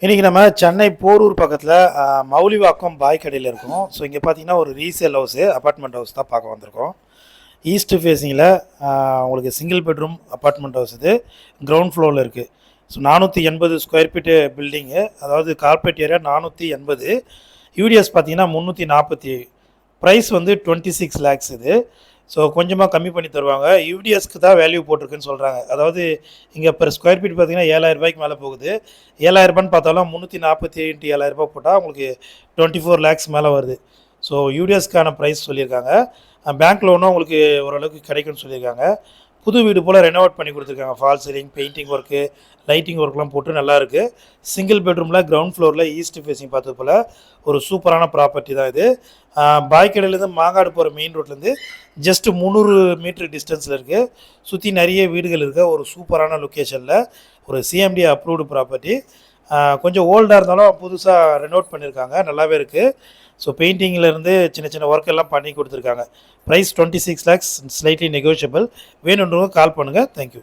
இன்றைக்கி நம்ம சென்னை போரூர் பக்கத்தில் மௌலிவாக்கம் பாய் கடையில் இருக்கோம். ஸோ இங்கே பார்த்தீங்கன்னா ஒரு ரீசேல் ஹவுஸு, அப்பார்ட்மெண்ட் ஹவுஸ் தான் பார்க்க வந்திருக்கோம். ஈஸ்ட் ஃபேஸிங்கில் உங்களுக்கு சிங்கிள் பெட்ரூம் அப்பார்ட்மெண்ட் ஹவுஸ் இது. கிரவுண்ட் ஃப்ளோரில் இருக்குது. ஸோ 480 ஸ்கொயர் ஃபீட்டு பில்டிங்கு, அதாவது கார்பரேட் ஏரியா 480. யூடிஎஸ் பார்த்தீங்கன்னா 347. ப்ரைஸ் வந்து 26 lakhs இது. ஸோ கொஞ்சமாக கம்மி பண்ணி தருவாங்க. யூடிஎஸ்க்கு தான் வேல்யூ போட்டிருக்குன்னு சொல்கிறாங்க. அதாவது இங்கே பெர் ஸ்கொயர் ஃபீட் பார்த்தீங்கன்னா 7,000 ரூபாய்க்கு மேலே போகுது. 7,000 ரூபான்னு பார்த்தாலும் 347 × 7,000 ரூபாய் போட்டால் உங்களுக்கு 24 lakhs மேலே வருது. ஸோ யூடிஎஸ்க்கான ப்ரைஸ் சொல்லியிருக்காங்க. பேங்க் லோனும் உங்களுக்கு ஓரளவுக்கு கிடைக்கும்னு சொல்லியிருக்காங்க. புது வீடு போல் ரெனோவேட் பண்ணி கொடுத்துருக்காங்க. Fall ceiling, painting work, lighting ஒர்க்லாம் போட்டு நல்லாயிருக்கு. சிங்கிள் பெட்ரூமில் கிரவுண்ட் ஃப்ளோரில் ஈஸ்ட் ஃபேஸிங் பார்த்தது போல் ஒரு சூப்பரான ப்ராப்பர்ட்டி தான் இது. பாய்க்கடையிலேருந்து மாங்காடு போகிற மெயின் ரோட்லேருந்து ஜஸ்ட் 300 மீட்டர் டிஸ்டன்ஸில் இருக்குது. சுற்றி நிறைய வீடுகள் இருக்குது. ஒரு சூப்பரான லொக்கேஷனில் ஒரு சிஎம்டி அப்ரூவ்டு ப்ராப்பர்ட்டி. கொஞ்சம் ஓல்டாக இருந்தாலும் புதுசாக ரெனோவேட் பண்ணியிருக்காங்க, நல்லாவே இருக்குது. ஸோ பெயிண்டிங்கிலேருந்து சின்ன சின்ன ஒர்க் எல்லாம் பண்ணி கொடுத்துருக்காங்க. Price 26 lakhs, slightly negotiable. வேணுன்றவங்க கால் பண்ணுங்கள். தேங்க்யூ.